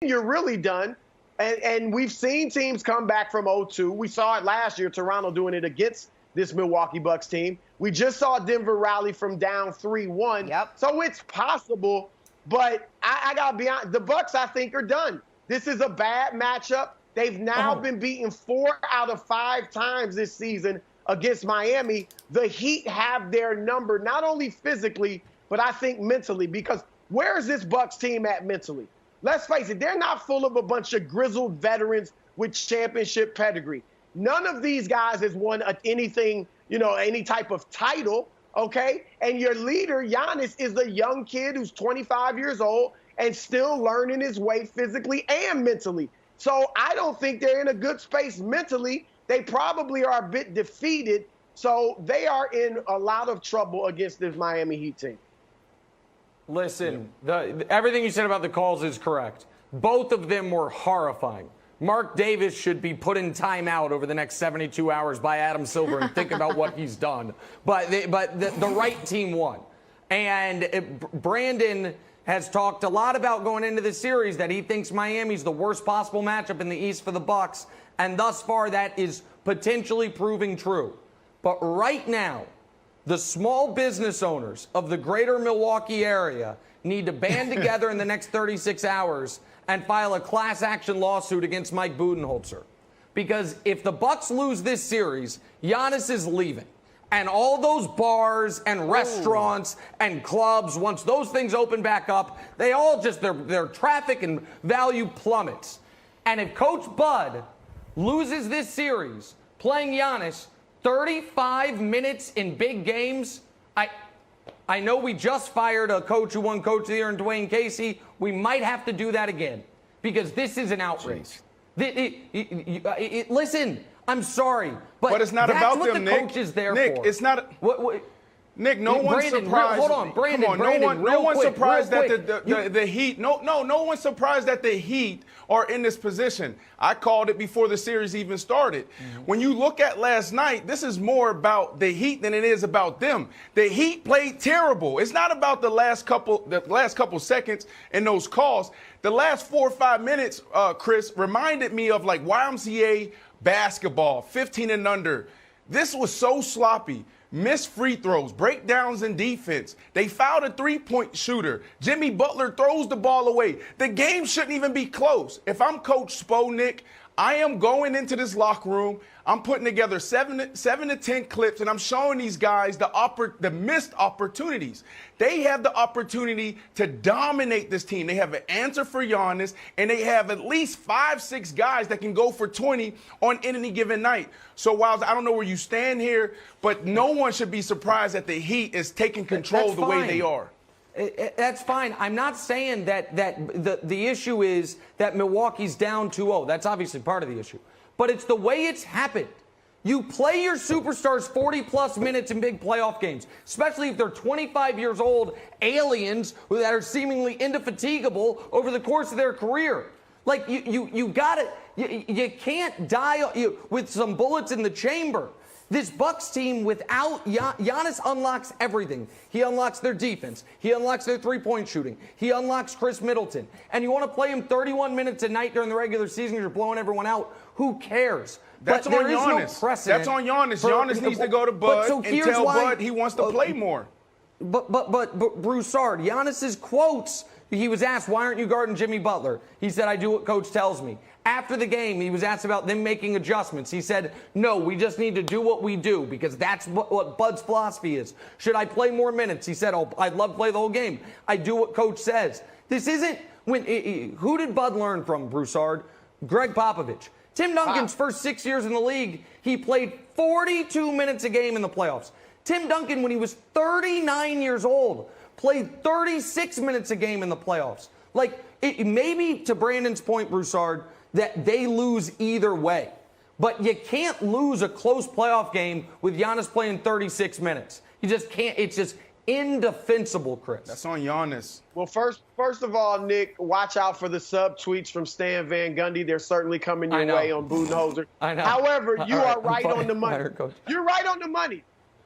you're really done. And we've seen teams come back from 0-2. We saw it last year, Toronto doing it against this Milwaukee Bucks team. We just saw Denver rally from down 3-1. Yep. So it's possible, but I got to be honest, the Bucks, I think, are done. This is a bad matchup. They've now been beaten 4 out of 5 times this season against Miami. The Heat have their number, not only physically, but I think mentally, because where is this Bucks team at mentally? Let's face it, they're not full of a bunch of grizzled veterans with championship pedigree. None of these guys has won anything, any type of title, okay? And your leader, Giannis, is a young kid who's 25 years old and still learning his way physically and mentally. So I don't think they're in a good space mentally. They probably are a bit defeated. So they are in a lot of trouble against this Miami Heat team. Listen, everything you said about the calls is correct. Both of them were horrifying. Mark Davis should be put in timeout over the next 72 hours by Adam Silver and think about what he's done. But the right team won. And Brandon has talked a lot about going into this series that he thinks Miami's the worst possible matchup in the East for the Bucks. And thus far, that is potentially proving true. But right now, the small business owners of the greater Milwaukee area need to band together in the next 36 hours and file a class action lawsuit against Mike Budenholzer. Because if the Bucks lose this series, Giannis is leaving. And all those bars and restaurants and clubs, once those things open back up, they all just, their traffic and value plummets. And if Coach Bud loses this series playing Giannis 35 minutes in big games, I know we just fired a coach who won Coach of the Year in Dwayne Casey. We might have to do that again because this is an outrage. Listen, I'm sorry, but it's not that's about what them, the Nick. coach is there Nick, for. it's not. Nick, no one's surprised. Hold on, Brandon. Come on, Brandon, no one's surprised that quick. the Heat. No one's surprised that the Heat are in this position. I called it before the series even started. When you look at last night, this is more about the Heat than it is about them. The Heat played terrible. It's not about the last couple seconds and those calls. The last 4 or 5 minutes, Chris, reminded me of like YMCA basketball, 15 and under. This was so sloppy. Missed free throws, breakdowns in defense. They fouled a three-point shooter. Jimmy Butler throws the ball away. The game shouldn't even be close. If I'm Coach Spo, Nick, I am going into this locker room. I'm putting together 7 to 10 clips, and I'm showing these guys the missed opportunities. They have the opportunity to dominate this team. They have an answer for Giannis, and they have at least 5, 6 guys that can go for 20 on any given night. So, Wiles, I don't know where you stand here, but no one should be surprised that the Heat is taking control the way they are. That's fine. I'm not saying that the issue is that Milwaukee's down 2-0. That's obviously part of the issue. But it's the way it's happened. You play your superstars 40-plus minutes in big playoff games, especially if they're 25 years old aliens that are seemingly indefatigable over the course of their career. Like, you got it. You can't die with some bullets in the chamber. This Bucks team without Giannis unlocks everything. He unlocks their defense. He unlocks their three-point shooting. He unlocks Chris Middleton. And you want to play him 31 minutes a night during the regular season because you're blowing everyone out. Who cares? That's but on there is Giannis. no precedent. That's on Giannis. Giannis needs to go to Bud and tell Bud he wants to play more. But Broussard, Giannis's quotes, he was asked, why aren't you guarding Jimmy Butler? He said, I do what coach tells me. After the game, he was asked about them making adjustments. He said, no, we just need to do what we do because that's what Bud's philosophy is. Should I play more minutes? He said, oh, I'd love to play the whole game. I do what coach says. This isn't who did Bud learn from, Broussard? Greg Popovich. Tim Duncan's first 6 years in the league, he played 42 minutes a game in the playoffs. Tim Duncan, when he was 39 years old, played 36 minutes a game in the playoffs. Like, maybe to Brandon's point, Broussard, that they lose either way. But you can't lose a close playoff game with Giannis playing 36 minutes. You just can't. It's just indefensible, Chris. That's on Giannis. Well, first of all, Nick, watch out for the sub-tweets from Stan Van Gundy. They're certainly coming your way on Budenholzer. I know. However, you are right on the money. Coach. You're right on the money.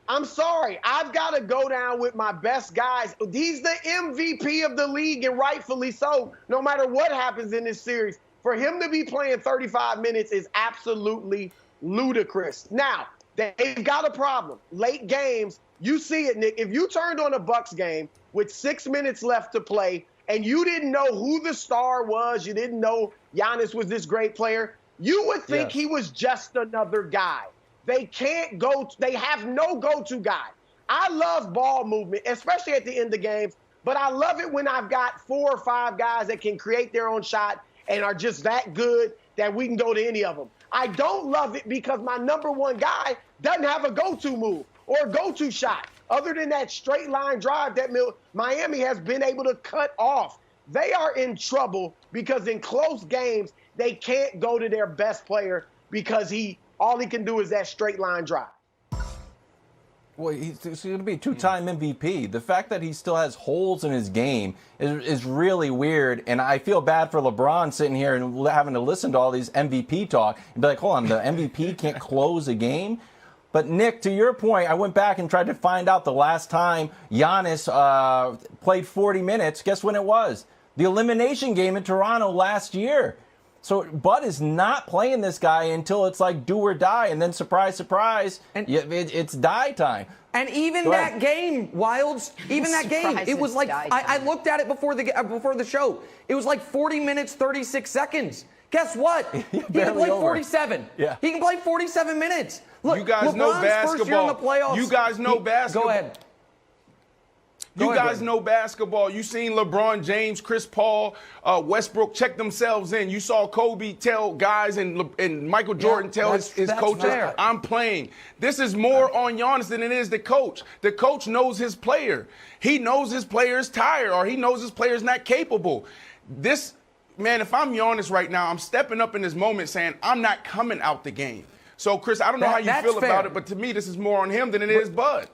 I'm sorry. I've got to go down with my best guys. He's the MVP of the league, and rightfully so, no matter what happens in this series. For him to be playing 35 minutes is absolutely ludicrous. Now, they've got a problem. Late games, you see it, Nick. If you turned on a Bucks game with 6 minutes left to play and you didn't know who the star was, you didn't know Giannis was this great player, you would think he was just another guy. They can't go – they have no go-to guy. I love ball movement, especially at the end of games, but I love it when I've got 4 or 5 guys that can create their own shot and are just that good that we can go to any of them. I don't love it because my number one guy doesn't have a go-to move or a go-to shot other than that straight line drive that Miami has been able to cut off. They are in trouble because in close games, they can't go to their best player because all he can do is that straight line drive. Well, he's going to be a two-time MVP. The fact that he still has holes in his game is really weird, and I feel bad for LeBron sitting here and having to listen to all these MVP talk and be like, hold on, the MVP can't close a game? But, Nick, to your point, I went back and tried to find out the last time Giannis played 40 minutes. Guess when it was? The elimination game in Toronto last year. So Bud is not playing this guy until it's like do or die, and then surprise, surprise, and it's die time. And even that game, Wilds, even that game, it was like I looked at it before the show. It was like 40 minutes, 36 seconds. Guess what? He can play 47. Yeah. He can play 47 minutes. Look, you guys LeBron's know basketball. First year in the playoffs, you guys know basketball. Go ahead. You guys know basketball. You seen LeBron James, Chris Paul, Westbrook check themselves in. You saw Kobe tell guys and Michael Jordan tell his coaches, fair. I'm playing. This is more on Giannis than it is the coach. The coach knows his player. He knows his player's tired or he knows his player's not capable. Man, if I'm Giannis right now, I'm stepping up in this moment saying, I'm not coming out the game. So, Chris, I don't know how you feel about it, but to me, this is more on him than it is Bud.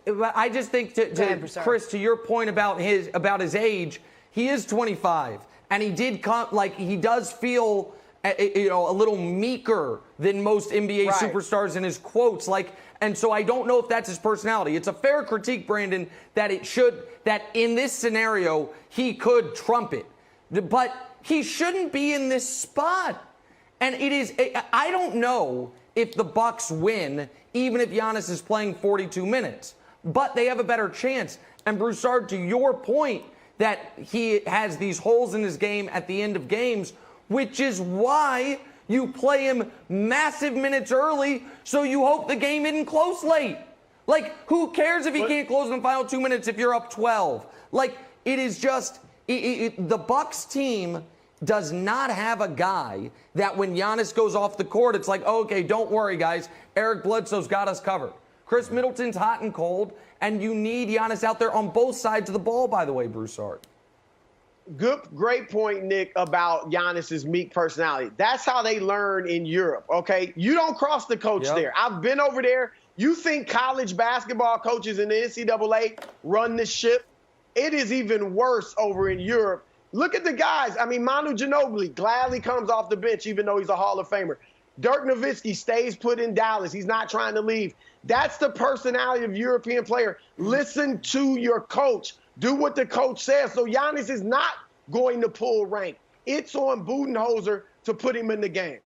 I just think, Chris, to your point about his age, he is 25, and he does feel a little meeker than most NBA superstars in his quotes, and so I don't know if that's his personality. It's a fair critique, Brandon, that in this scenario he could trump it, but he shouldn't be in this spot. And I don't know if the Bucks win, even if Giannis is playing 42 minutes. But they have a better chance. And Broussard, to your point, that he has these holes in his game at the end of games, which is why you play him massive minutes early, so you hope the game isn't close late. Who cares if he can't close in the final 2 minutes if you're up 12? It is just the Bucks team does not have a guy that when Giannis goes off the court, it's like, oh, okay, don't worry, guys. Eric Bledsoe's got us covered. Chris Middleton's hot and cold, and you need Giannis out there on both sides of the ball, by the way, Broussard. Great point, Nick, about Giannis's meek personality. That's how they learn in Europe, okay? You don't cross the coach there. I've been over there. You think college basketball coaches in the NCAA run the ship? It is even worse over in Europe. Look at the guys. I mean, Manu Ginobili gladly comes off the bench even though he's a Hall of Famer. Dirk Nowitzki stays put in Dallas. He's not trying to leave. That's the personality of European player. Listen to your coach. Do what the coach says. So Giannis is not going to pull rank. It's on Budenholzer to put him in the game.